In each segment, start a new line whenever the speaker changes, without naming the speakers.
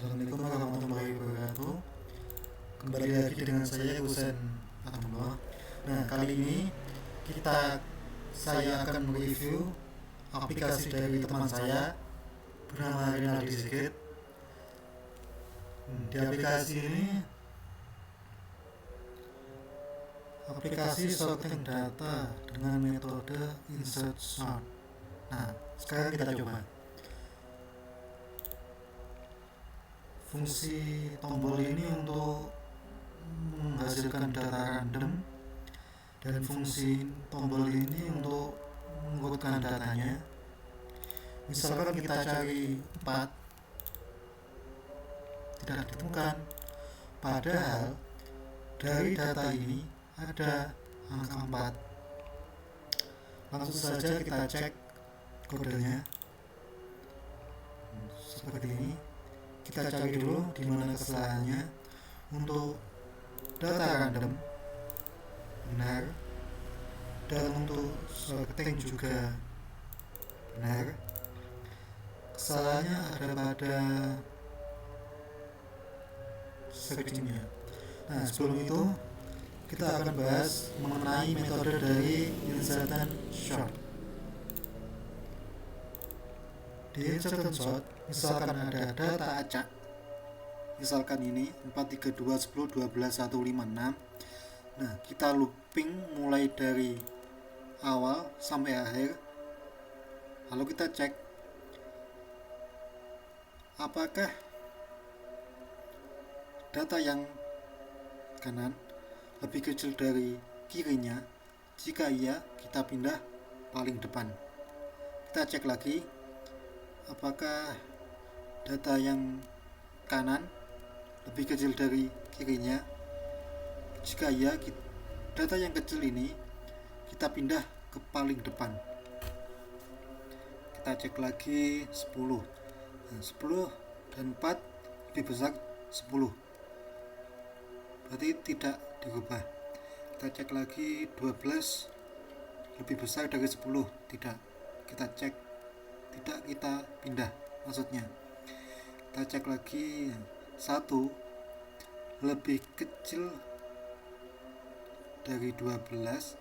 Assalamualaikum warahmatullahi wabarakatuh. Kembali lagi dengan saya Husen Atullah. Nah, kali ini saya akan mereview aplikasi dari teman saya bernama Rinaldi Sigit. Di aplikasi ini aplikasi sorting data dengan metode insert sort. Nah, sekarang kita coba. Fungsi tombol ini untuk menghasilkan data random dan fungsi tombol ini untuk mengurutkan datanya. Misalkan kita cari 4 tidak ditemukan, padahal dari data ini ada angka 4. Langsung saja kita cek kodenya seperti ini. Kita cari dulu di mana kesalahannya. Untuk data random benar, dan untuk sorting juga benar. Kesalahannya ada pada searchingnya. Nah, sebelum itu kita akan bahas mengenai metode dari insertion sort. Di insertion sort, misalkan ada data acak, misalkan ini 432 10 12 156. Nah, kita looping mulai dari awal sampai akhir. Lalu kita cek apakah data yang kanan lebih kecil dari kirinya. Jika iya, kita pindah paling depan. Kita cek lagi apakah data yang kanan lebih kecil dari kirinya. Jika iya, data yang kecil ini kita pindah ke paling depan. Kita cek lagi 10. Nah, 10 dan 4 lebih besar 10, berarti tidak dirubah. Kita cek lagi 12 lebih besar dari 10, tidak. Kita cek, tidak, kita pindah maksudnya. Kita cek lagi 1 lebih kecil dari 12,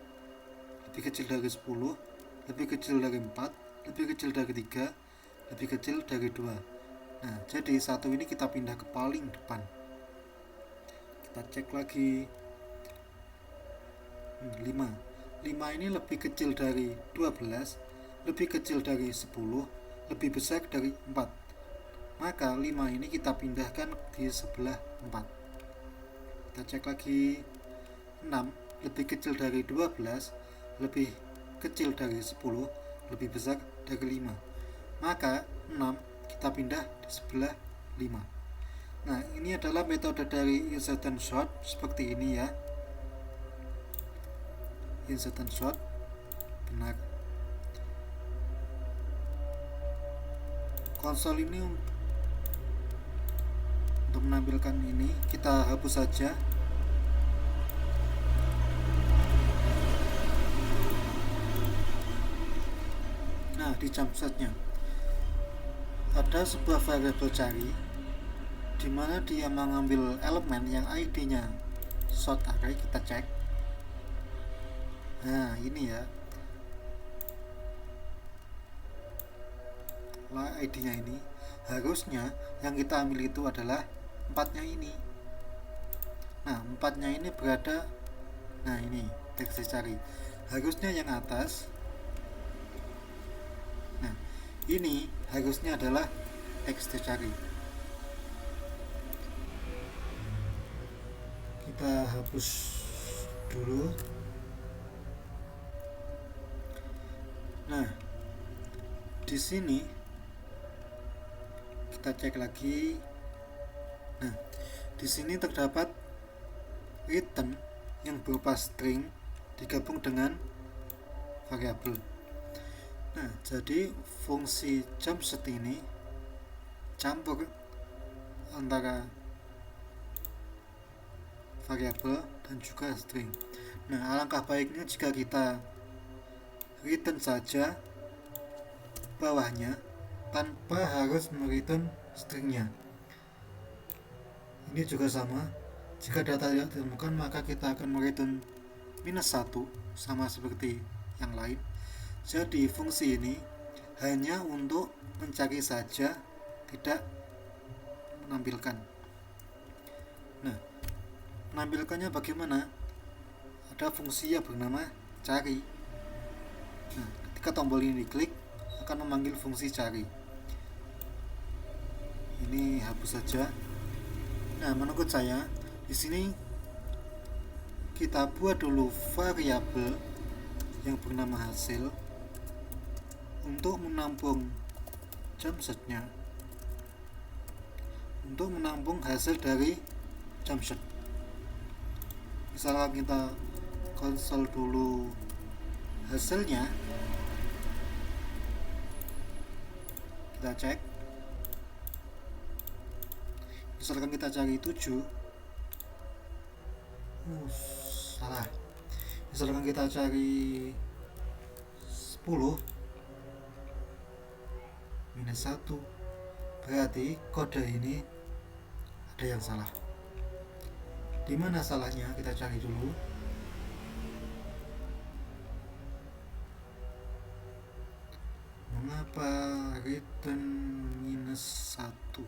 lebih kecil dari 10, lebih kecil dari 4, lebih kecil dari 3, lebih kecil dari 2. Nah, jadi 1 ini kita pindah ke paling depan. Kita cek lagi 5 ini lebih kecil dari 12, lebih kecil dari 10, lebih besar dari 4. Maka 5 ini kita pindahkan di sebelah 4. Kita cek lagi 6 lebih kecil dari 12, lebih kecil dari 10, lebih besar dari 5. Maka 6 kita pindah di sebelah 5. Nah, ini adalah metode dari insertion sort seperti ini ya. Insertion sort benar. Konsol ini untuk menampilkan ini kita hapus saja. Nah, di jumpsetnya ada sebuah variabel cari di mana dia mengambil elemen yang ID-nya sort array. Kita cek. Nah, ini ya, ID-nya ini. Harusnya yang kita ambil itu adalah 4-nya ini. Nah, 4-nya ini berada, nah ini teks dicari. Harusnya yang atas. Nah, ini harusnya adalah teks dicari. Kita hapus dulu. Nah, di sini kita cek lagi. Nah, di sini terdapat return yang berupa string digabung dengan variabel. Nah, jadi fungsi jumpset ini campur antara variabel dan juga string. Nah, alangkah baiknya jika kita return saja bawahnya tanpa harus mereturn stringnya. Ini juga sama, jika data tidak ditemukan maka kita akan mereturn -1 sama seperti yang lain. Jadi fungsi ini hanya untuk mencari saja, tidak menampilkan. Nah, menampilkannya bagaimana? Ada fungsi yang bernama cari. Nah, ketika tombol ini diklik akan memanggil fungsi cari. Ini hapus saja. Nah, menurut saya di sini kita buat dulu variabel yang bernama hasil untuk menampung jamsetnya, untuk menampung hasil dari jamset. Misalkan kita konsol dulu hasilnya, kita cek. Misalkan kita cari 7, salah. Misalkan kita cari 10 -1, berarti kode ini ada yang salah. Di mana salahnya? Kita cari dulu. Mengapa return -1?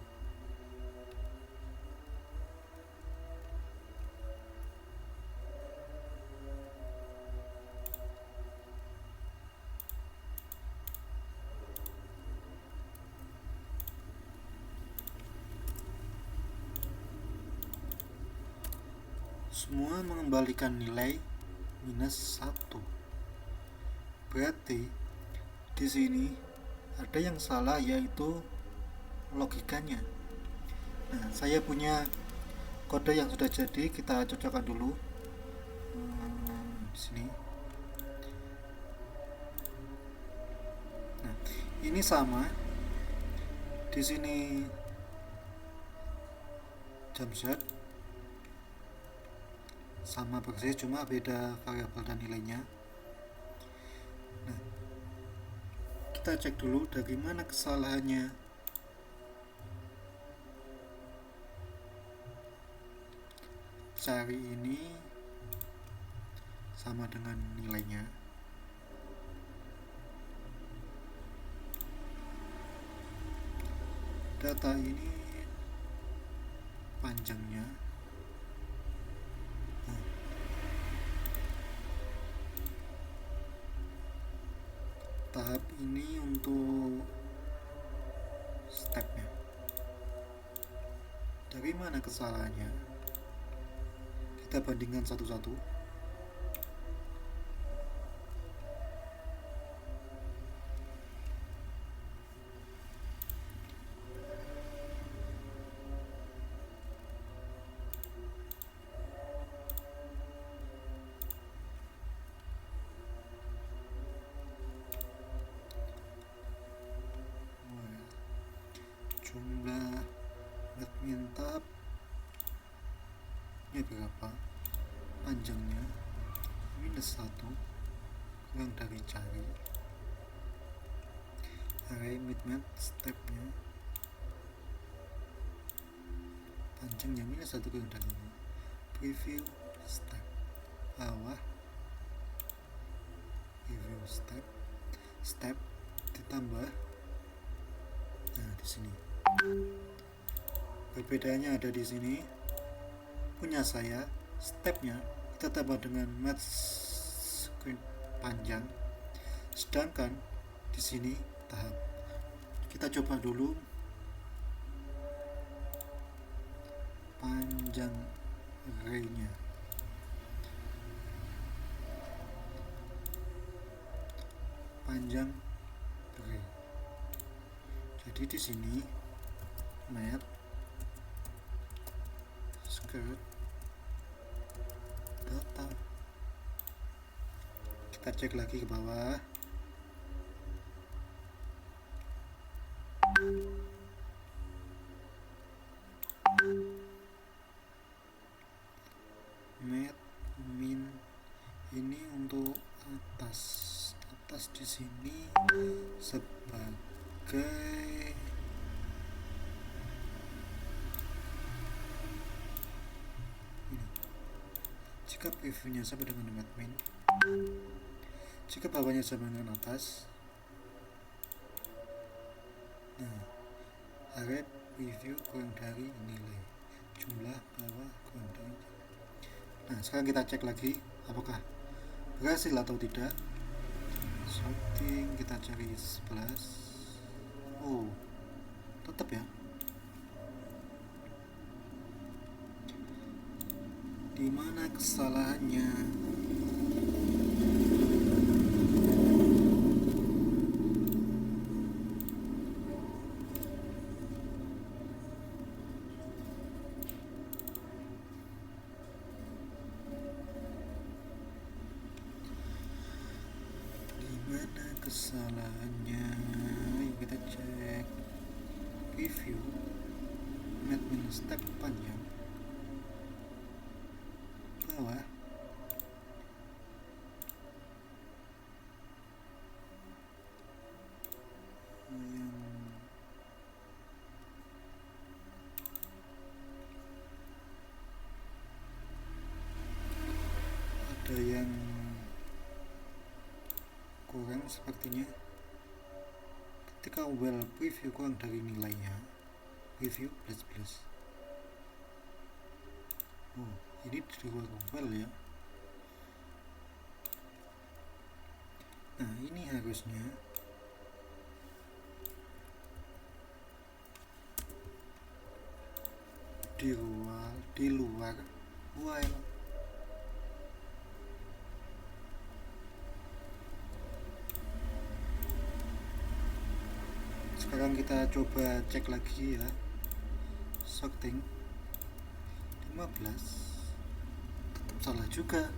Semua mengembalikan nilai -1. Berarti di sini ada yang salah, yaitu logikanya. Nah, saya punya kode yang sudah jadi, kita cocokkan dulu. Di sini. Nah, ini sama. Di sini jamset sama persis, cuma beda variabel dan nilainya. Nah, kita cek dulu dari mana kesalahannya. Cari ini sama dengan nilainya. Data ini panjangnya. Tahap ini untuk stepnya. Dari mana kesalahannya? Kita bandingkan satu-satu. Jumlah admin tab ini berapa, panjangnya -1 kurang dari cari, array midmat stepnya panjangnya -1 kurang dari ini, preview step bawah, preview step ditambah. Nah, di sini perbedaannya ada di sini. Punya saya stepnya kita tambah dengan match screen panjang, sedangkan di sini tahap. Kita coba dulu panjang array-nya. Panjang array. Jadi di sini mat skirt data. Kita cek lagi ke bawah. Mat min ini untuk atas di sini sebagai jika previewnya sama dengan math-min, jika bawahnya sama dengan atas, nah array preview kurang dari nilai, jumlah bawah kurang dari. Nah sekarang kita cek lagi apakah berhasil atau tidak. Sorting, kita cari 11. Oh, tetap ya. Di mana kesalahannya? Kesalahannya, yuk kita cek preview math-min step panjang bawah yang ada yang kurang sepertinya. Ketika well preview kurang dari nilainya, preview plus. Oh, ini di luar well ya. Nah ini harusnya di luar while. Sekarang kita coba cek lagi ya. Sorting 15 tetap salah juga.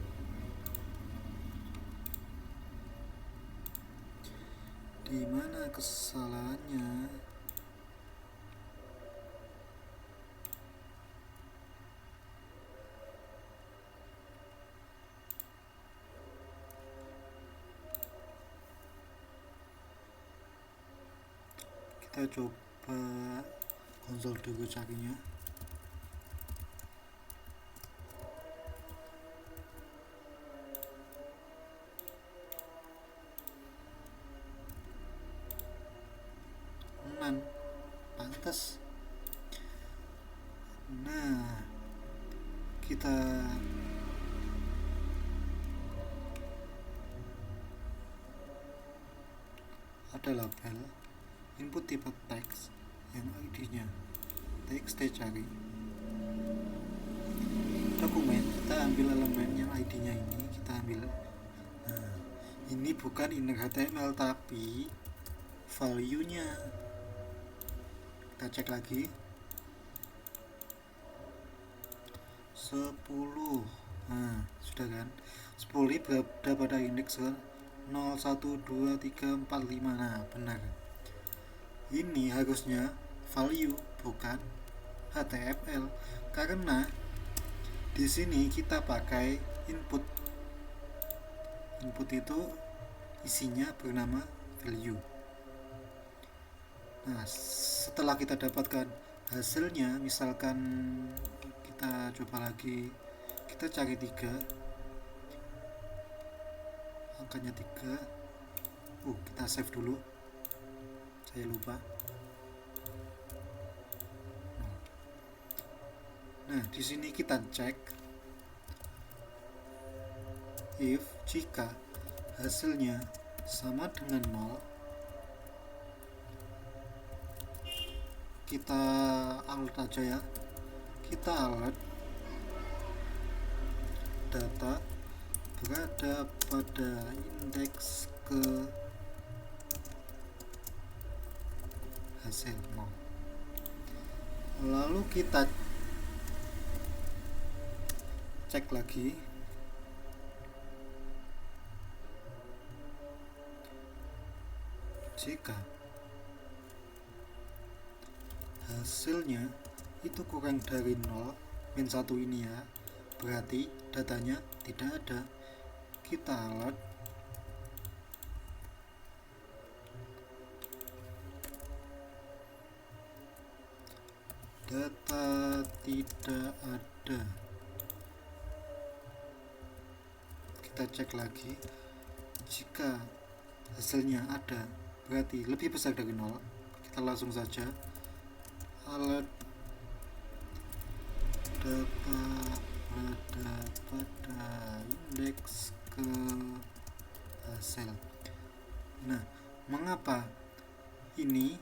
Di mana kesalahannya? Kita coba konsol dulu carinya. Pantas. Nah kita ada label input tipe teks yang ID-nya txt, cari dokumen, kita ambil elemen yang ID-nya ini, kita ambil. Nah ini bukan inner HTML tapi value-nya. Kita cek lagi 10. Nah sudah kan, 10 ini berada pada indeks 0, 1, 2, 3, 4, 5. Nah benar, ini harusnya value bukan HTML karena di sini kita pakai input itu isinya bernama value. Nah setelah kita dapatkan hasilnya, misalkan kita coba lagi, kita cari 3, angkanya 3. Kita save dulu, saya lupa. Nah di sini kita cek if jika hasilnya sama dengan 0, kita alert aja ya, kita alert data berada pada indeks ke hasil 0. Lalu kita cek lagi jika hasilnya itu kurang dari 0 min 1 ini ya, berarti datanya tidak ada. Kita alert data tidak ada. kita cek lagi. Jika hasilnya ada berarti lebih besar dari 0, kita langsung saja alert data berada pada indeks ke hasil. Nah, mengapa ini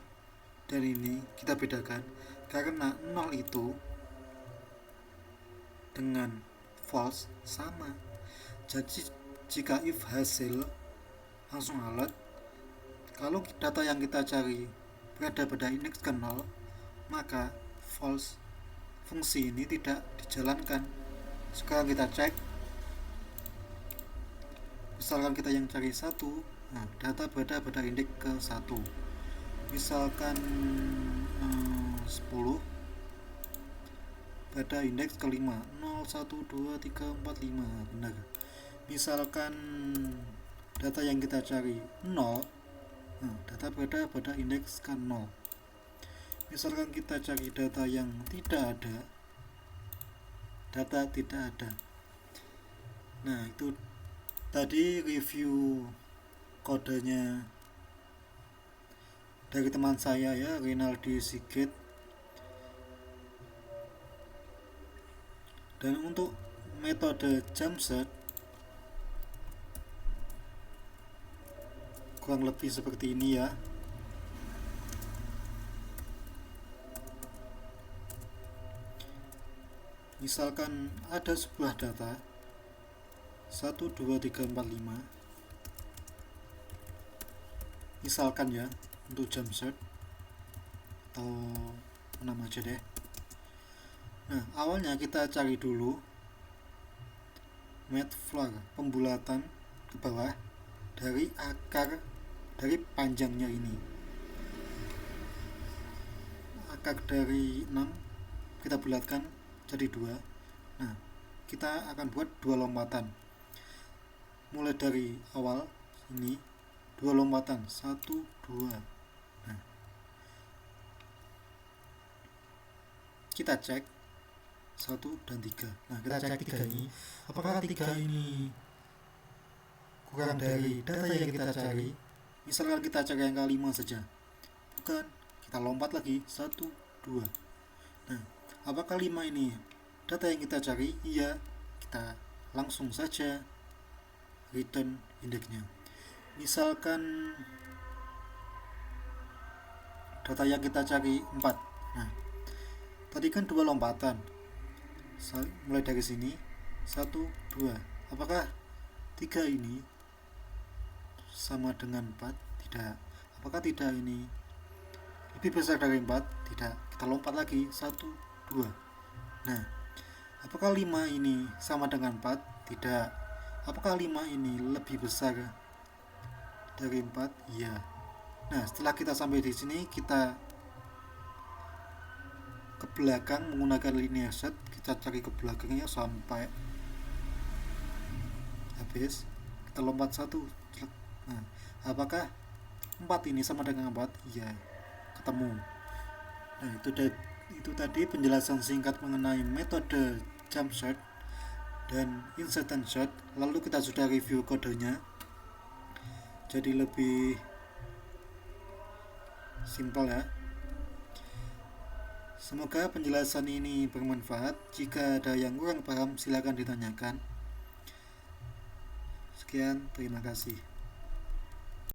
dan ini kita bedakan? Karena 0 itu dengan false sama. Jadi jika if hasil langsung alert, kalau data yang kita cari berada pada indeks ke 0, maka false, fungsi ini tidak dijalankan. Sekarang kita cek, misalkan kita yang cari 1, nah data berada pada indeks ke 1, misalkan 10 pada indeks ke 5, 0, 1, 2, 3, 4, 5, benar. Misalkan data yang kita cari 0, nah, data berada pada indeks ke 0. Misalkan kita cari data yang tidak ada, data tidak ada. Nah, itu tadi review kodenya dari teman saya ya, Rinaldi Sigit. Dan untuk metode jump search kurang lebih seperti ini ya. Misalkan ada sebuah data 1, 2, 3, 4, 5, misalkan ya, untuk jump search atau nama aja deh. Nah, awalnya kita cari dulu matflar, pembulatan ke bawah dari akar, dari panjangnya ini. Akar dari 6 kita bulatkan jadi 2. Nah, kita akan buat 2 lompatan. Mulai dari awal ini 2 lompatan, 1, 2. Nah, kita cek 1 dan 3. Nah, kita cek 3 ini, apakah 3 ini kurang dari data yang kita cari? Misalkan kita cari angka 5 saja, bukan, kita lompat lagi 1, 2. Nah, apakah 5 ini data yang kita cari? Iya, kita langsung saja return indeksnya. Misalkan data yang kita cari 4. Nah, tadi kan 2 lompatan, mulai dari sini 1, 2. Apakah 3 ini sama dengan 4? Tidak. Apakah tidak ini lebih besar dari 4? Tidak. Kita lompat lagi 1, 2. Nah, apakah 5 ini sama dengan 4? Tidak. Apakah 5 ini lebih besar dari 4? Iya. Nah, setelah kita sampai di sini, kita ke belakang menggunakan linear search. Kita cari ke belakangnya sampai habis. Kita lompat 1. Nah, apakah 4 ini sama dengan 4? Iya, ketemu. Nah, itu tadi penjelasan singkat mengenai metode jump search dan insertion search. Lalu kita sudah review kodenya, jadi lebih simpel ya. Semoga penjelasan ini bermanfaat. Jika ada yang kurang paham, silakan ditanyakan. Sekian, terima kasih.